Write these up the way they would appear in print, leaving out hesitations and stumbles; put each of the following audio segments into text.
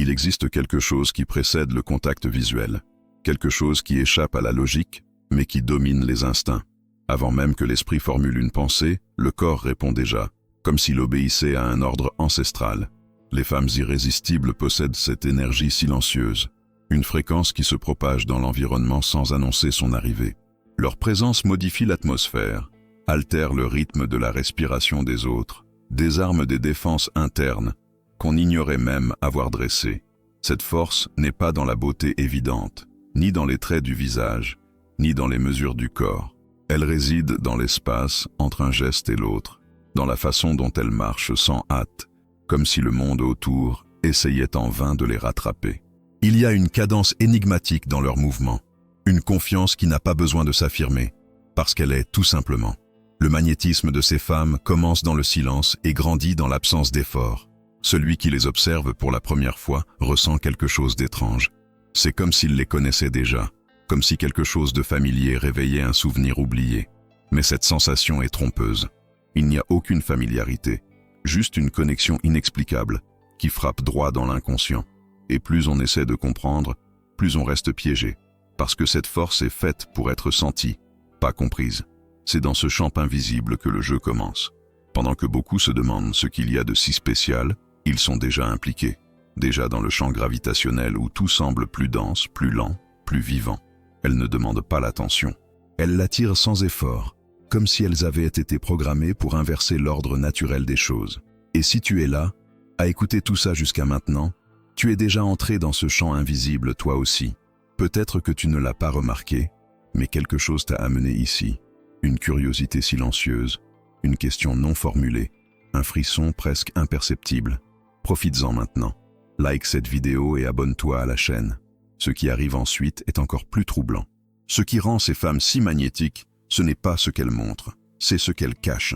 Il existe quelque chose qui précède le contact visuel, quelque chose qui échappe à la logique, mais qui domine les instincts. Avant même que l'esprit formule une pensée, le corps répond déjà, comme s'il obéissait à un ordre ancestral. Les femmes irrésistibles possèdent cette énergie silencieuse, une fréquence qui se propage dans l'environnement sans annoncer son arrivée. Leur présence modifie l'atmosphère, altère le rythme de la respiration des autres, désarme des défenses internes qu'on ignorait même avoir dressées. Cette force n'est pas dans la beauté évidente, ni dans les traits du visage, ni dans les mesures du corps. Elle réside dans l'espace entre un geste et l'autre, dans la façon dont elle marche sans hâte, comme si le monde autour essayait en vain de les rattraper. Il y a une cadence énigmatique dans leurs mouvements, une confiance qui n'a pas besoin de s'affirmer, parce qu'elle est tout simplement. Le magnétisme de ces femmes commence dans le silence et grandit dans l'absence d'effort. Celui qui les observe pour la première fois ressent quelque chose d'étrange. C'est comme s'il les connaissait déjà, comme si quelque chose de familier réveillait un souvenir oublié. Mais cette sensation est trompeuse. Il n'y a aucune familiarité, juste une connexion inexplicable qui frappe droit dans l'inconscient. Et plus on essaie de comprendre, plus on reste piégé, parce que cette force est faite pour être sentie, pas comprise. C'est dans ce champ invisible que le jeu commence. Pendant que beaucoup se demandent ce qu'il y a de si spécial, ils sont déjà impliqués, déjà dans le champ gravitationnel où tout semble plus dense, plus lent, plus vivant. Elles ne demandent pas l'attention. Elles l'attirent sans effort, comme si elles avaient été programmées pour inverser l'ordre naturel des choses. Et si tu es là, à écouter tout ça jusqu'à maintenant, tu es déjà entré dans ce champ invisible toi aussi. Peut-être que tu ne l'as pas remarqué, mais quelque chose t'a amené ici. Une curiosité silencieuse, une question non formulée, un frisson presque imperceptible. Profites-en maintenant. Like cette vidéo et abonne-toi à la chaîne. Ce qui arrive ensuite est encore plus troublant. Ce qui rend ces femmes si magnétiques, ce n'est pas ce qu'elles montrent, c'est ce qu'elles cachent.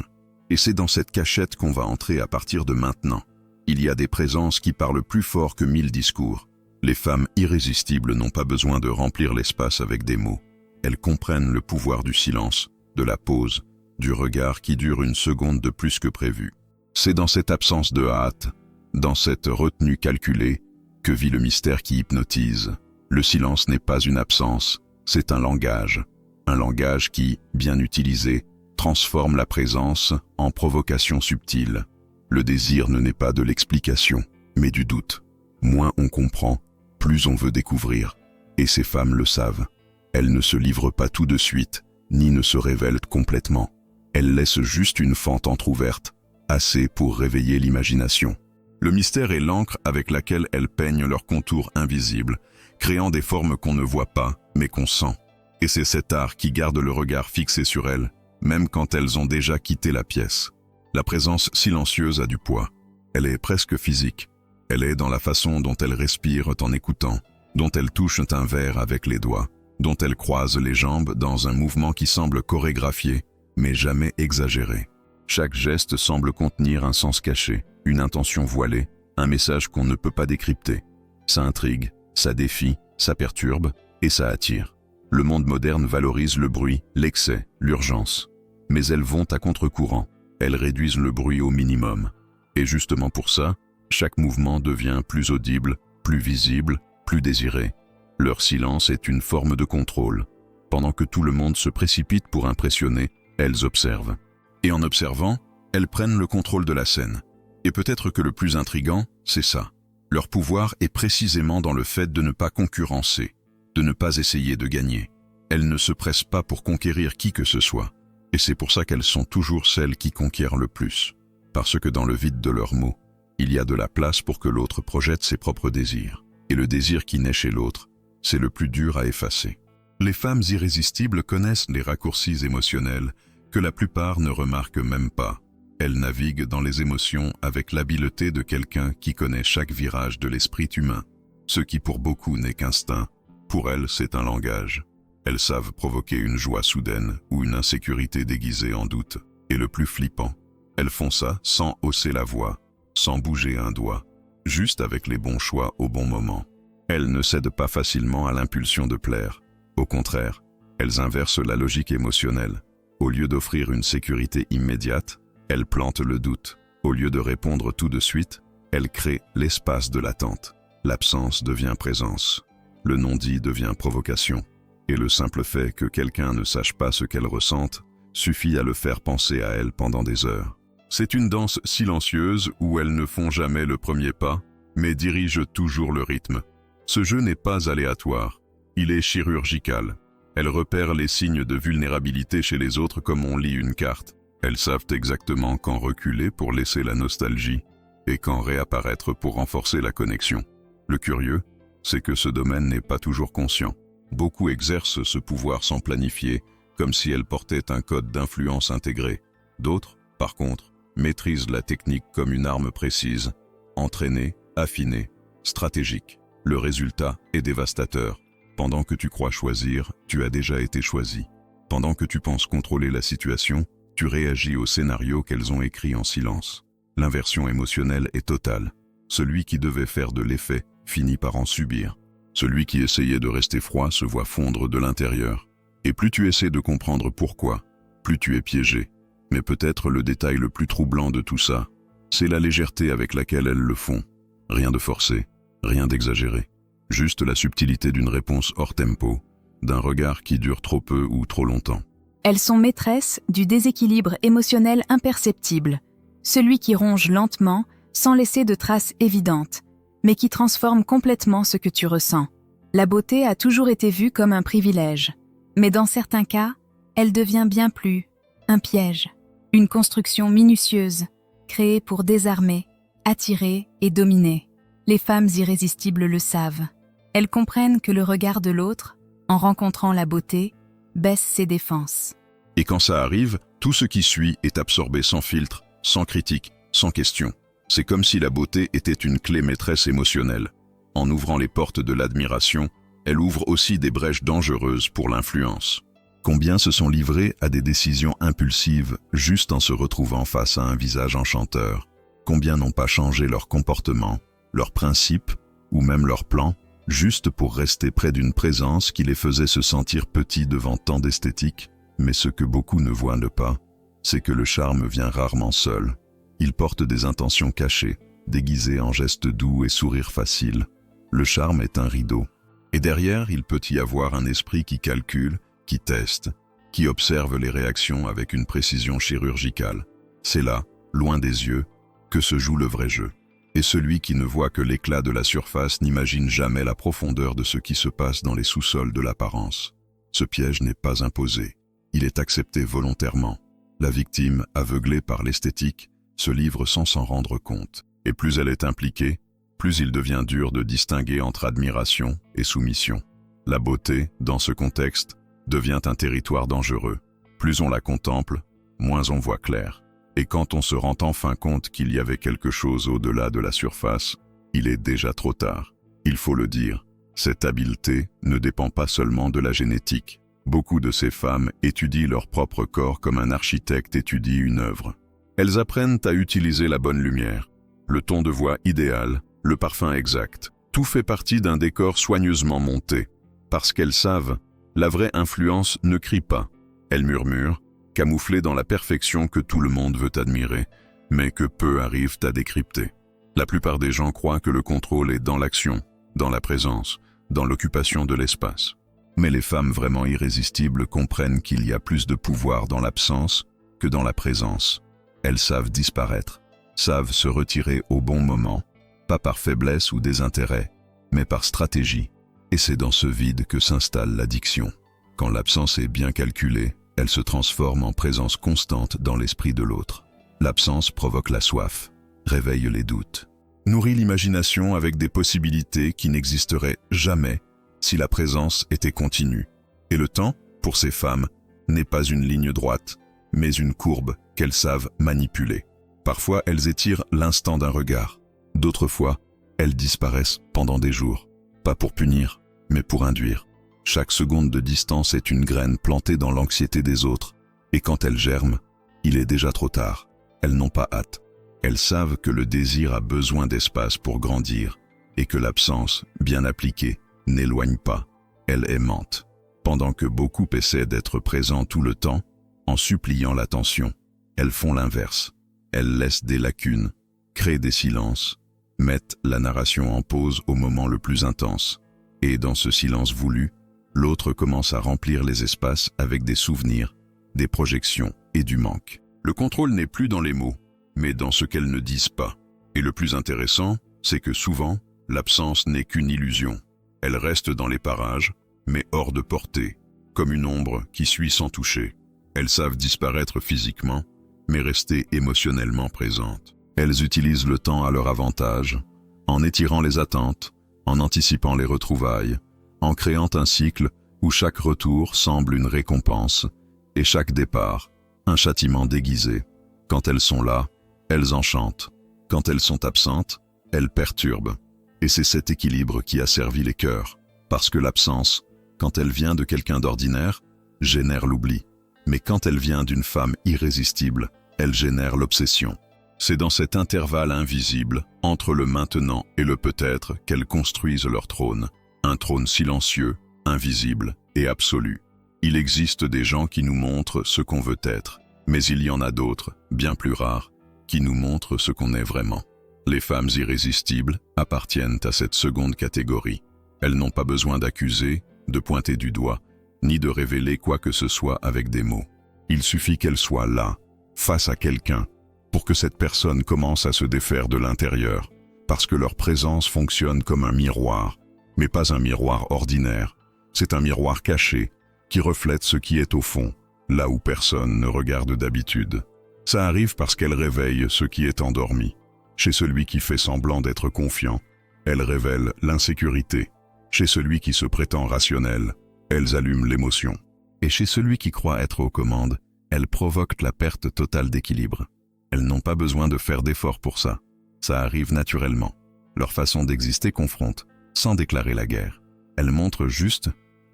Et c'est dans cette cachette qu'on va entrer à partir de maintenant. Il y a des présences qui parlent plus fort que 1000 discours. Les femmes irrésistibles n'ont pas besoin de remplir l'espace avec des mots. Elles comprennent le pouvoir du silence, de la pause, du regard qui dure une seconde de plus que prévu. C'est dans cette absence de hâte, dans cette retenue calculée, que vit le mystère qui hypnotise. Le silence n'est pas une absence, c'est un langage qui, bien utilisé, transforme la présence en provocation subtile. Le désir ne naît pas de l'explication, mais du doute. Moins on comprend, plus on veut découvrir. Et ces femmes le savent. Elles ne se livrent pas tout de suite, ni ne se révèlent complètement. Elles laissent juste une fente entr'ouverte, assez pour réveiller l'imagination. Le mystère est l'encre avec laquelle elles peignent leurs contours invisibles, créant des formes qu'on ne voit pas, mais qu'on sent. Et c'est cet art qui garde le regard fixé sur elles, même quand elles ont déjà quitté la pièce. La présence silencieuse a du poids. Elle est presque physique. Elle est dans la façon dont elles respirent en écoutant, dont elles touchent un verre avec les doigts, dont elles croisent les jambes dans un mouvement qui semble chorégraphié, mais jamais exagéré. Chaque geste semble contenir un sens caché, une intention voilée, un message qu'on ne peut pas décrypter. Ça intrigue, ça défie, ça perturbe et ça attire. Le monde moderne valorise le bruit, l'excès, l'urgence. Mais elles vont à contre-courant. Elles réduisent le bruit au minimum. Et justement pour ça, chaque mouvement devient plus audible, plus visible, plus désiré. Leur silence est une forme de contrôle. Pendant que tout le monde se précipite pour impressionner, elles observent. Et en observant, elles prennent le contrôle de la scène. Et peut-être que le plus intriguant, c'est ça. Leur pouvoir est précisément dans le fait de ne pas concurrencer, de ne pas essayer de gagner. Elles ne se pressent pas pour conquérir qui que ce soit. Et c'est pour ça qu'elles sont toujours celles qui conquièrent le plus. Parce que dans le vide de leurs mots, il y a de la place pour que l'autre projette ses propres désirs. Et le désir qui naît chez l'autre, c'est le plus dur à effacer. Les femmes irrésistibles connaissent les raccourcis émotionnels que la plupart ne remarquent même pas. Elles naviguent dans les émotions avec l'habileté de quelqu'un qui connaît chaque virage de l'esprit humain. Ce qui pour beaucoup n'est qu'instinct, pour elles c'est un langage. Elles savent provoquer une joie soudaine ou une insécurité déguisée en doute. Et le plus flippant, elles font ça sans hausser la voix, sans bouger un doigt, juste avec les bons choix au bon moment. Elles ne cèdent pas facilement à l'impulsion de plaire. Au contraire, elles inversent la logique émotionnelle. Au lieu d'offrir une sécurité immédiate, elles plantent le doute. Au lieu de répondre tout de suite, elles créent l'espace de l'attente. L'absence devient présence. Le non-dit devient provocation. Et le simple fait que quelqu'un ne sache pas ce qu'elle ressente suffit à le faire penser à elle pendant des heures. C'est une danse silencieuse où elles ne font jamais le premier pas, mais dirigent toujours le rythme. Ce jeu n'est pas aléatoire, il est chirurgical. Elles repèrent les signes de vulnérabilité chez les autres comme on lit une carte. Elles savent exactement quand reculer pour laisser la nostalgie et quand réapparaître pour renforcer la connexion. Le curieux, c'est que ce domaine n'est pas toujours conscient. Beaucoup exercent ce pouvoir sans planifier, comme si elles portaient un code d'influence intégré. D'autres, par contre, maîtrisent la technique comme une arme précise, entraînée, affinée, stratégique. Le résultat est dévastateur. Pendant que tu crois choisir, tu as déjà été choisi. Pendant que tu penses contrôler la situation, tu réagis au scénario qu'elles ont écrit en silence. L'inversion émotionnelle est totale. Celui qui devait faire de l'effet finit par en subir. Celui qui essayait de rester froid se voit fondre de l'intérieur. Et plus tu essaies de comprendre pourquoi, plus tu es piégé. Mais peut-être le détail le plus troublant de tout ça, c'est la légèreté avec laquelle elles le font. Rien de forcé, rien d'exagéré. Juste la subtilité d'une réponse hors tempo, d'un regard qui dure trop peu ou trop longtemps. Elles sont maîtresses du déséquilibre émotionnel imperceptible, celui qui ronge lentement, sans laisser de traces évidentes, mais qui transforme complètement ce que tu ressens. La beauté a toujours été vue comme un privilège, mais dans certains cas, elle devient bien plus un piège, une construction minutieuse, créée pour désarmer, attirer et dominer. Les femmes irrésistibles le savent. Elles comprennent que le regard de l'autre, en rencontrant la beauté, baisse ses défenses. Et quand ça arrive, tout ce qui suit est absorbé sans filtre, sans critique, sans question. C'est comme si la beauté était une clé maîtresse émotionnelle. En ouvrant les portes de l'admiration, elle ouvre aussi des brèches dangereuses pour l'influence. Combien se sont livrés à des décisions impulsives juste en se retrouvant face à un visage enchanteur? Combien n'ont pas changé leur comportement, leurs principes ou même leurs plans, juste pour rester près d'une présence qui les faisait se sentir petits devant tant d'esthétique? Mais ce que beaucoup ne voient pas, c'est que le charme vient rarement seul. Il porte des intentions cachées, déguisées en gestes doux et sourires faciles. Le charme est un rideau. Et derrière, il peut y avoir un esprit qui calcule, qui teste, qui observe les réactions avec une précision chirurgicale. C'est là, loin des yeux, que se joue le vrai jeu. Et celui qui ne voit que l'éclat de la surface n'imagine jamais la profondeur de ce qui se passe dans les sous-sols de l'apparence. Ce piège n'est pas imposé. Il est accepté volontairement. La victime, aveuglée par l'esthétique, se livre sans s'en rendre compte. Et plus elle est impliquée, plus il devient dur de distinguer entre admiration et soumission. La beauté, dans ce contexte, devient un territoire dangereux. Plus on la contemple, moins on voit clair. Et quand on se rend enfin compte qu'il y avait quelque chose au-delà de la surface, il est déjà trop tard. Il faut le dire, cette habileté ne dépend pas seulement de la génétique. Beaucoup de ces femmes étudient leur propre corps comme un architecte étudie une œuvre. Elles apprennent à utiliser la bonne lumière, le ton de voix idéal, le parfum exact. Tout fait partie d'un décor soigneusement monté. Parce qu'elles savent, la vraie influence ne crie pas. Elle murmure, camouflée dans la perfection que tout le monde veut admirer, mais que peu arrivent à décrypter. La plupart des gens croient que le contrôle est dans l'action, dans la présence, dans l'occupation de l'espace. Mais les femmes vraiment irrésistibles comprennent qu'il y a plus de pouvoir dans l'absence que dans la présence. Elles savent disparaître, savent se retirer au bon moment, pas par faiblesse ou désintérêt, mais par stratégie. Et c'est dans ce vide que s'installe l'addiction. Quand l'absence est bien calculée, elle se transforme en présence constante dans l'esprit de l'autre. L'absence provoque la soif, réveille les doutes, nourrit l'imagination avec des possibilités qui n'existeraient jamais si la présence était continue. Et le temps, pour ces femmes, n'est pas une ligne droite, mais une courbe qu'elles savent manipuler. Parfois, elles étirent l'instant d'un regard. D'autres fois, elles disparaissent pendant des jours. Pas pour punir, mais pour induire. Chaque seconde de distance est une graine plantée dans l'anxiété des autres. Et quand elle germe, il est déjà trop tard. Elles n'ont pas hâte. Elles savent que le désir a besoin d'espace pour grandir et que l'absence, bien appliquée, n'éloigne pas. Elle aimante. Pendant que beaucoup essaient d'être présents tout le temps, en suppliant l'attention, elles font l'inverse. Elles laissent des lacunes, créent des silences, mettent la narration en pause au moment le plus intense. Et dans ce silence voulu, l'autre commence à remplir les espaces avec des souvenirs, des projections et du manque. Le contrôle n'est plus dans les mots, mais dans ce qu'elles ne disent pas. Et le plus intéressant, c'est que souvent, l'absence n'est qu'une illusion. Elle reste dans les parages, mais hors de portée, comme une ombre qui suit sans toucher. Elles savent disparaître physiquement, mais rester émotionnellement présentes. Elles utilisent le temps à leur avantage, en étirant les attentes, en anticipant les retrouvailles, en créant un cycle où chaque retour semble une récompense et chaque départ, un châtiment déguisé. Quand elles sont là, elles enchantent. Quand elles sont absentes, elles perturbent. Et c'est cet équilibre qui a servi les cœurs. Parce que l'absence, quand elle vient de quelqu'un d'ordinaire, génère l'oubli. Mais quand elle vient d'une femme irrésistible, elle génère l'obsession. C'est dans cet intervalle invisible, entre le maintenant et le peut-être, qu'elles construisent leur trône. Un trône silencieux, invisible et absolu. Il existe des gens qui nous montrent ce qu'on veut être, mais il y en a d'autres, bien plus rares, qui nous montrent ce qu'on est vraiment. Les femmes irrésistibles appartiennent à cette seconde catégorie. Elles n'ont pas besoin d'accuser, de pointer du doigt, ni de révéler quoi que ce soit avec des mots. Il suffit qu'elles soient là, face à quelqu'un, pour que cette personne commence à se défaire de l'intérieur, parce que leur présence fonctionne comme un miroir, mais pas un miroir ordinaire. C'est un miroir caché, qui reflète ce qui est au fond, là où personne ne regarde d'habitude. Ça arrive parce qu'elle réveille ce qui est endormi. Chez celui qui fait semblant d'être confiant, elle révèle l'insécurité. Chez celui qui se prétend rationnel, elles allument l'émotion. Et chez celui qui croit être aux commandes, elles provoquent la perte totale d'équilibre. Elles n'ont pas besoin de faire d'efforts pour ça. Ça arrive naturellement. Leur façon d'exister confronte, sans déclarer la guerre. Elles montrent juste,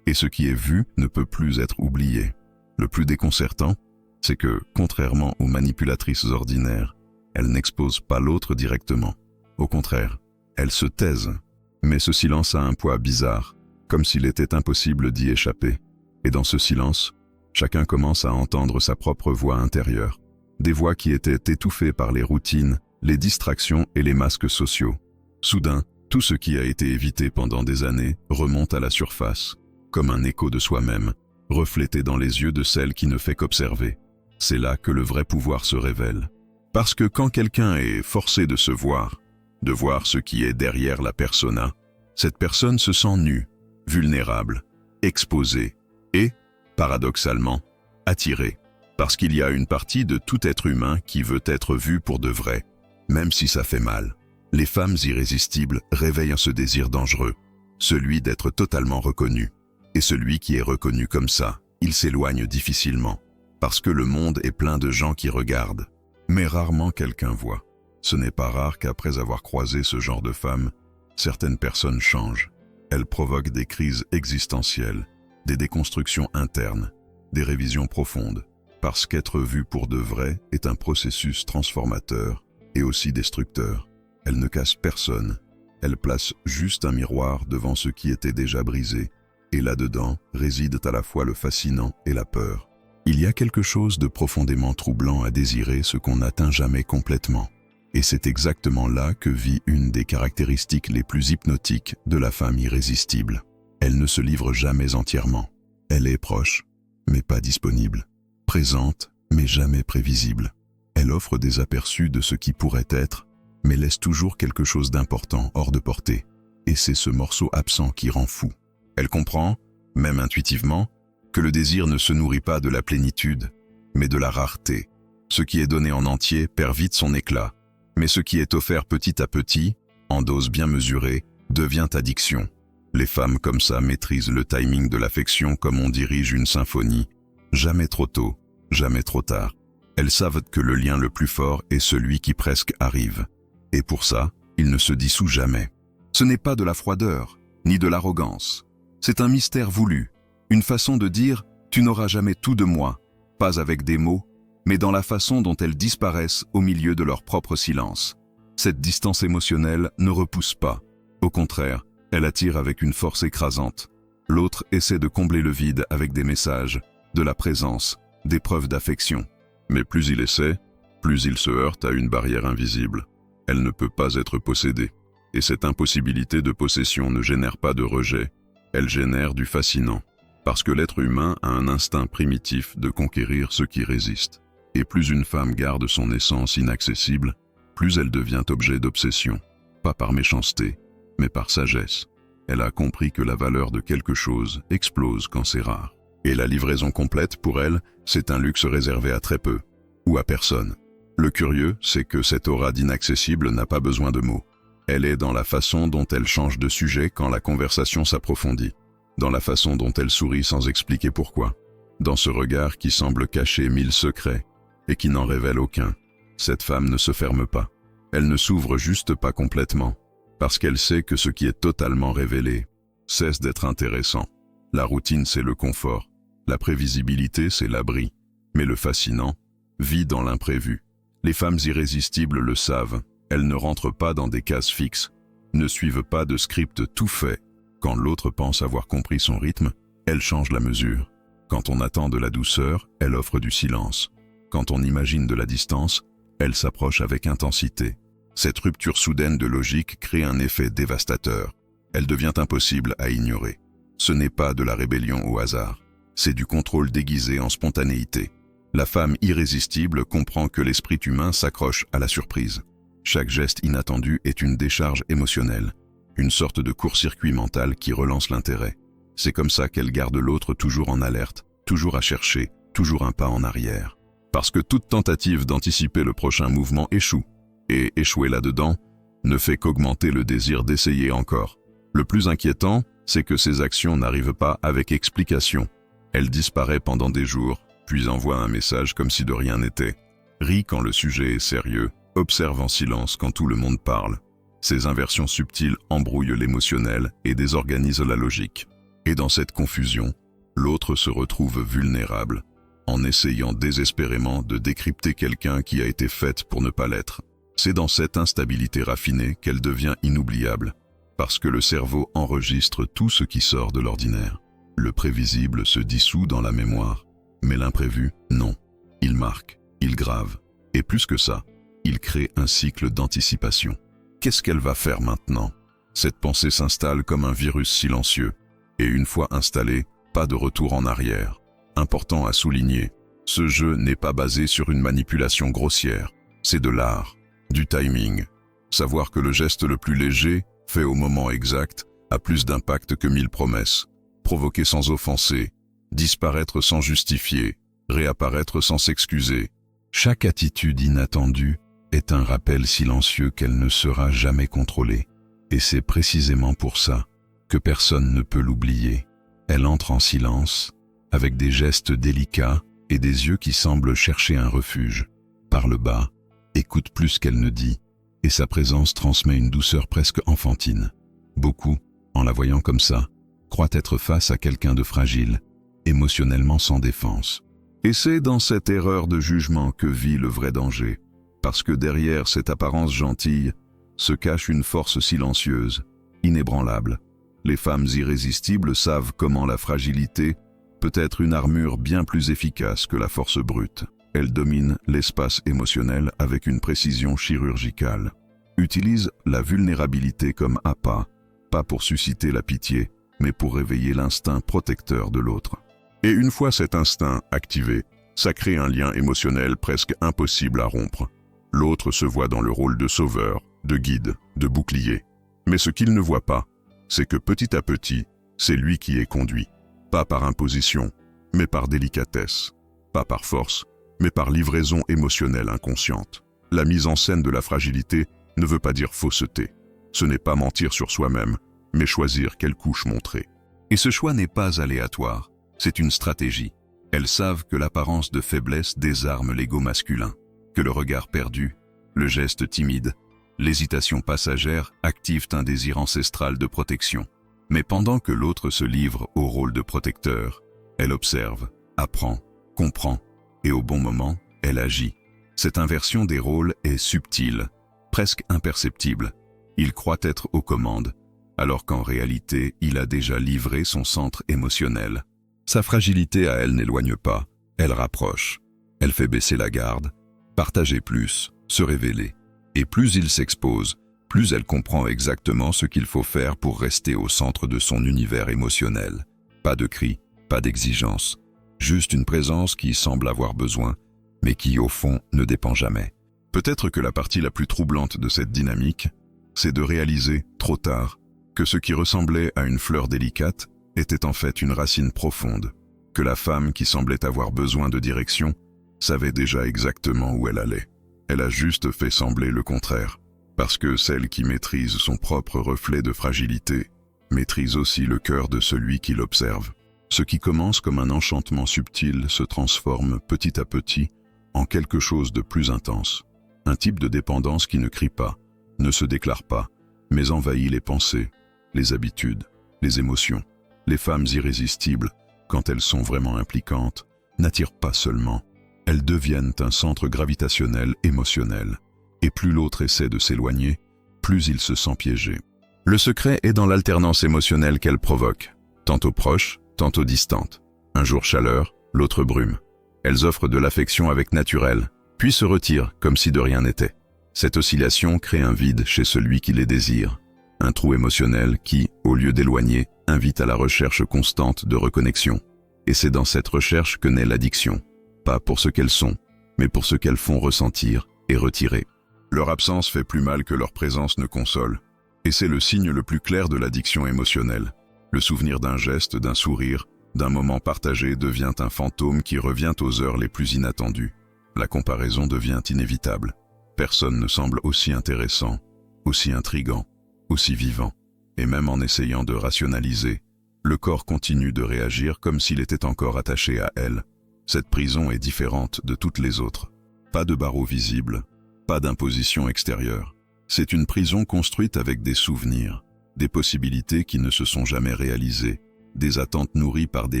et ce qui est vu ne peut plus être oublié. Le plus déconcertant, c'est que, contrairement aux manipulatrices ordinaires, elles n'exposent pas l'autre directement. Au contraire, elles se taisent. Mais ce silence a un poids bizarre, comme s'il était impossible d'y échapper. Et dans ce silence, chacun commence à entendre sa propre voix intérieure. Des voix qui étaient étouffées par les routines, les distractions et les masques sociaux. Soudain, tout ce qui a été évité pendant des années remonte à la surface, comme un écho de soi-même, reflété dans les yeux de celle qui ne fait qu'observer. C'est là que le vrai pouvoir se révèle. Parce que quand quelqu'un est forcé de se voir, de voir ce qui est derrière la persona, cette personne se sent nue, vulnérable, exposée et, paradoxalement, attirée. Parce qu'il y a une partie de tout être humain qui veut être vu pour de vrai, même si ça fait mal. Les femmes irrésistibles réveillent ce désir dangereux, celui d'être totalement reconnu. Et celui qui est reconnu comme ça, il s'éloigne difficilement. Parce que le monde est plein de gens qui regardent, mais rarement quelqu'un voit. Ce n'est pas rare qu'après avoir croisé ce genre de femmes, certaines personnes changent. Elles provoquent des crises existentielles, des déconstructions internes, des révisions profondes. Parce qu'être vu pour de vrai est un processus transformateur et aussi destructeur. Elle ne casse personne. Elle place juste un miroir devant ce qui était déjà brisé. Et là-dedans résident à la fois le fascinant et la peur. Il y a quelque chose de profondément troublant à désirer ce qu'on n'atteint jamais complètement. Et c'est exactement là que vit une des caractéristiques les plus hypnotiques de la femme irrésistible. Elle ne se livre jamais entièrement. Elle est proche, mais pas disponible. Présente, mais jamais prévisible. Elle offre des aperçus de ce qui pourrait être, mais laisse toujours quelque chose d'important hors de portée. Et c'est ce morceau absent qui rend fou. Elle comprend, même intuitivement, que le désir ne se nourrit pas de la plénitude, mais de la rareté. Ce qui est donné en entier perd vite son éclat, mais ce qui est offert petit à petit, en dose bien mesurée, devient addiction. Les femmes comme ça maîtrisent le timing de l'affection comme on dirige une symphonie. Jamais trop tôt, jamais trop tard. Elles savent que le lien le plus fort est celui qui presque arrive. Et pour ça, il ne se dissout jamais. Ce n'est pas de la froideur, ni de l'arrogance. C'est un mystère voulu, une façon de dire « tu n'auras jamais tout de moi », pas avec des mots, mais dans la façon dont elles disparaissent au milieu de leur propre silence. Cette distance émotionnelle ne repousse pas. Au contraire, elle attire avec une force écrasante. L'autre essaie de combler le vide avec des messages, de la présence, des preuves d'affection. Mais plus il essaie, plus il se heurte à une barrière invisible. Elle ne peut pas être possédée. Et cette impossibilité de possession ne génère pas de rejet, elle génère du fascinant. Parce que l'être humain a un instinct primitif de conquérir ce qui résiste. Et plus une femme garde son essence inaccessible, plus elle devient objet d'obsession. Pas par méchanceté, mais par sagesse. Elle a compris que la valeur de quelque chose explose quand c'est rare. Et la livraison complète, pour elle, c'est un luxe réservé à très peu, ou à personne. Le curieux, c'est que cette aura d'inaccessible n'a pas besoin de mots. Elle est dans la façon dont elle change de sujet quand la conversation s'approfondit, dans la façon dont elle sourit sans expliquer pourquoi, dans ce regard qui semble cacher 1000 secrets et qui n'en révèle aucun. Cette femme ne se ferme pas. Elle ne s'ouvre juste pas complètement, parce qu'elle sait que ce qui est totalement révélé cesse d'être intéressant. La routine, c'est le confort. La prévisibilité, c'est l'abri. Mais le fascinant vit dans l'imprévu. Les femmes irrésistibles le savent. Elles ne rentrent pas dans des cases fixes, ne suivent pas de script tout fait. Quand l'autre pense avoir compris son rythme, elle change la mesure. Quand on attend de la douceur, elle offre du silence. Quand on imagine de la distance, elle s'approche avec intensité. Cette rupture soudaine de logique crée un effet dévastateur. Elle devient impossible à ignorer. Ce n'est pas de la rébellion au hasard, c'est du contrôle déguisé en spontanéité. La femme irrésistible comprend que l'esprit humain s'accroche à la surprise. Chaque geste inattendu est une décharge émotionnelle, une sorte de court-circuit mental qui relance l'intérêt. C'est comme ça qu'elle garde l'autre toujours en alerte, toujours à chercher, toujours un pas en arrière. Parce que toute tentative d'anticiper le prochain mouvement échoue. Et échouer là-dedans ne fait qu'augmenter le désir d'essayer encore. Le plus inquiétant, c'est que ces actions n'arrivent pas avec explication. Elle disparaît pendant des jours, puis envoie un message comme si de rien n'était. Rit quand le sujet est sérieux, observe en silence quand tout le monde parle. Ces inversions subtiles embrouillent l'émotionnel et désorganisent la logique. Et dans cette confusion, l'autre se retrouve vulnérable, en essayant désespérément de décrypter quelqu'un qui a été fait pour ne pas l'être. C'est dans cette instabilité raffinée qu'elle devient inoubliable, parce que le cerveau enregistre tout ce qui sort de l'ordinaire. Le prévisible se dissout dans la mémoire, mais l'imprévu, non. Il marque, il grave, et plus que ça, il crée un cycle d'anticipation. Qu'est-ce qu'elle va faire maintenant? Cette pensée s'installe comme un virus silencieux, et une fois installée, pas de retour en arrière. Important à souligner, ce jeu n'est pas basé sur une manipulation grossière, c'est de l'art, du timing. Savoir que le geste le plus léger, fait au moment exact, a plus d'impact que 1000 promesses. Provoquer sans offenser, disparaître sans justifier, réapparaître sans s'excuser. Chaque attitude inattendue est un rappel silencieux qu'elle ne sera jamais contrôlée. Et c'est précisément pour ça que personne ne peut l'oublier. Elle entre en silence, avec des gestes délicats et des yeux qui semblent chercher un refuge. Parle bas, écoute plus qu'elle ne dit, et sa présence transmet une douceur presque enfantine. Beaucoup, en la voyant comme ça, croient être face à quelqu'un de fragile, émotionnellement sans défense. Et c'est dans cette erreur de jugement que vit le vrai danger, parce que derrière cette apparence gentille se cache une force silencieuse, inébranlable. Les femmes irrésistibles savent comment la fragilité peut être une armure bien plus efficace que la force brute. Elles dominent l'espace émotionnel avec une précision chirurgicale, utilisent la vulnérabilité comme appât, pas pour susciter la pitié, mais pour réveiller l'instinct protecteur de l'autre. Et une fois cet instinct activé, ça crée un lien émotionnel presque impossible à rompre. L'autre se voit dans le rôle de sauveur, de guide, de bouclier. Mais ce qu'il ne voit pas, c'est que petit à petit, c'est lui qui est conduit. Pas par imposition, mais par délicatesse. Pas par force, mais par livraison émotionnelle inconsciente. La mise en scène de la fragilité ne veut pas dire fausseté. Ce n'est pas mentir sur soi-même, mais choisir quelle couche montrer. Et ce choix n'est pas aléatoire, c'est une stratégie. Elles savent que l'apparence de faiblesse désarme l'ego masculin, que le regard perdu, le geste timide, l'hésitation passagère activent un désir ancestral de protection. Mais pendant que l'autre se livre au rôle de protecteur, elle observe, apprend, comprend, et au bon moment, elle agit. Cette inversion des rôles est subtile, presque imperceptible. Il croit être aux commandes, alors qu'en réalité, il a déjà livré son centre émotionnel. Sa fragilité à elle n'éloigne pas, elle rapproche. Elle fait baisser la garde, partager plus, se révéler. Et plus il s'expose, plus elle comprend exactement ce qu'il faut faire pour rester au centre de son univers émotionnel. Pas de cris, pas d'exigence, juste une présence qui semble avoir besoin, mais qui, au fond, ne dépend jamais. Peut-être que la partie la plus troublante de cette dynamique, c'est de réaliser, trop tard, que ce qui ressemblait à une fleur délicate était en fait une racine profonde, que la femme qui semblait avoir besoin de direction savait déjà exactement où elle allait. Elle a juste fait sembler le contraire, parce que celle qui maîtrise son propre reflet de fragilité maîtrise aussi le cœur de celui qui l'observe. Ce qui commence comme un enchantement subtil se transforme petit à petit en quelque chose de plus intense. Un type de dépendance qui ne crie pas, ne se déclare pas, mais envahit les pensées, les habitudes, les émotions. Les femmes irrésistibles, quand elles sont vraiment impliquantes, n'attirent pas seulement. Elles deviennent un centre gravitationnel émotionnel. Et plus l'autre essaie de s'éloigner, plus il se sent piégé. Le secret est dans l'alternance émotionnelle qu'elle provoque, tantôt proche, tantôt distante. Un jour chaleur, l'autre brume. Elles offrent de l'affection avec naturel, puis se retirent comme si de rien n'était. Cette oscillation crée un vide chez celui qui les désire. Un trou émotionnel qui, au lieu d'éloigner, invite à la recherche constante de reconnexion. Et c'est dans cette recherche que naît l'addiction. Pas pour ce qu'elles sont, mais pour ce qu'elles font ressentir et retirer. Leur absence fait plus mal que leur présence ne console. Et c'est le signe le plus clair de l'addiction émotionnelle. Le souvenir d'un geste, d'un sourire, d'un moment partagé devient un fantôme qui revient aux heures les plus inattendues. La comparaison devient inévitable. Personne ne semble aussi intéressant, aussi intrigant, aussi vivant. Et même en essayant de rationaliser, le corps continue de réagir comme s'il était encore attaché à elle. Cette prison est différente de toutes les autres. Pas de barreaux visibles, pas d'imposition extérieure. C'est une prison construite avec des souvenirs, des possibilités qui ne se sont jamais réalisées, des attentes nourries par des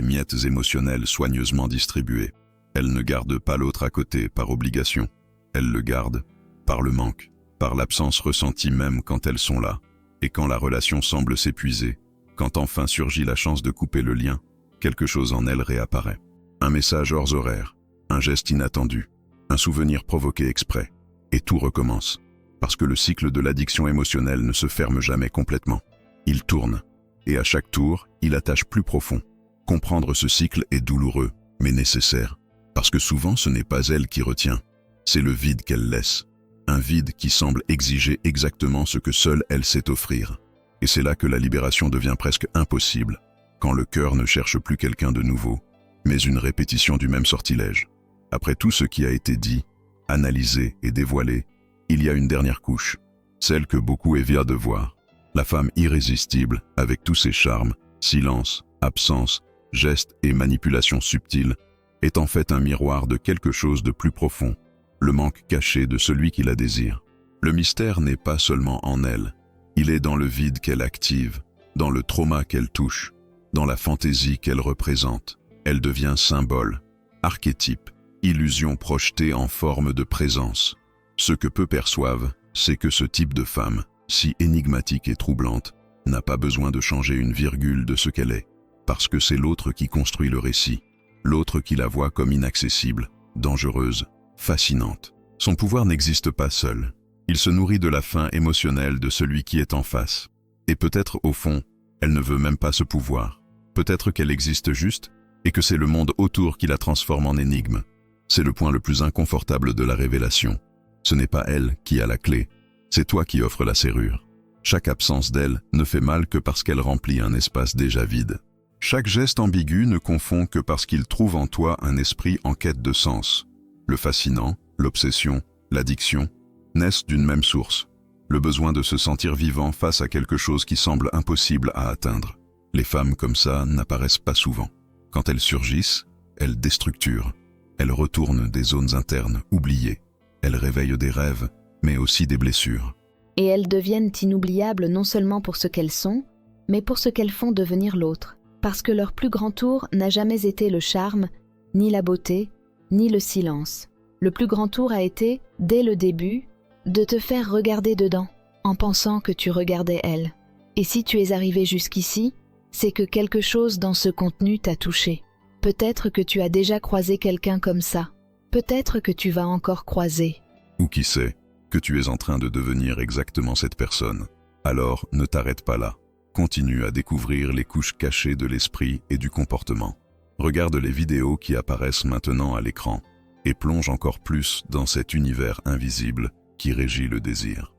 miettes émotionnelles soigneusement distribuées. Elle ne garde pas l'autre à côté par obligation. Elle le garde par le manque, par l'absence ressentie même quand elles sont là. Et quand la relation semble s'épuiser, quand enfin surgit la chance de couper le lien, quelque chose en elle réapparaît. Un message hors horaire, un geste inattendu, un souvenir provoqué exprès. Et tout recommence. Parce que le cycle de l'addiction émotionnelle ne se ferme jamais complètement. Il tourne. Et à chaque tour, il attache plus profond. Comprendre ce cycle est douloureux, mais nécessaire. Parce que souvent, ce n'est pas elle qui retient. C'est le vide qu'elle laisse. Un vide qui semble exiger exactement ce que seule elle sait offrir. Et c'est là que la libération devient presque impossible, quand le cœur ne cherche plus quelqu'un de nouveau, mais une répétition du même sortilège. Après tout ce qui a été dit, analysé et dévoilé, il y a une dernière couche, celle que beaucoup évitent de voir. La femme irrésistible, avec tous ses charmes, silence, absence, gestes et manipulations subtiles, est en fait un miroir de quelque chose de plus profond, le manque caché de celui qui la désire. Le mystère n'est pas seulement en elle, il est dans le vide qu'elle active, dans le trauma qu'elle touche, dans la fantaisie qu'elle représente. Elle devient symbole, archétype, illusion projetée en forme de présence. Ce que peu perçoivent, c'est que ce type de femme, si énigmatique et troublante, n'a pas besoin de changer une virgule de ce qu'elle est, parce que c'est l'autre qui construit le récit, l'autre qui la voit comme inaccessible, dangereuse, fascinante. Son pouvoir n'existe pas seul. Il se nourrit de la faim émotionnelle de celui qui est en face. Et peut-être, au fond, elle ne veut même pas ce pouvoir. Peut-être qu'elle existe juste, et que c'est le monde autour qui la transforme en énigme. C'est le point le plus inconfortable de la révélation. Ce n'est pas elle qui a la clé, c'est toi qui offres la serrure. Chaque absence d'elle ne fait mal que parce qu'elle remplit un espace déjà vide. Chaque geste ambigu ne confond que parce qu'il trouve en toi un esprit en quête de sens. Le fascinant, l'obsession, l'addiction naissent d'une même source, le besoin de se sentir vivant face à quelque chose qui semble impossible à atteindre. Les femmes comme ça n'apparaissent pas souvent. Quand elles surgissent, elles déstructurent. Elles retournent des zones internes oubliées. Elles réveillent des rêves, mais aussi des blessures. Et elles deviennent inoubliables non seulement pour ce qu'elles sont, mais pour ce qu'elles font devenir l'autre. Parce que leur plus grand tour n'a jamais été le charme, ni la beauté, ni le silence. Le plus grand tour a été, dès le début, de te faire regarder dedans, en pensant que tu regardais elle. Et si tu es arrivé jusqu'ici, c'est que quelque chose dans ce contenu t'a touché. Peut-être que tu as déjà croisé quelqu'un comme ça. Peut-être que tu vas encore croiser. Ou qui sait, que tu es en train de devenir exactement cette personne. Alors, ne t'arrête pas là. Continue à découvrir les couches cachées de l'esprit et du comportement. Regarde les vidéos qui apparaissent maintenant à l'écran et plonge encore plus dans cet univers invisible qui régit le désir.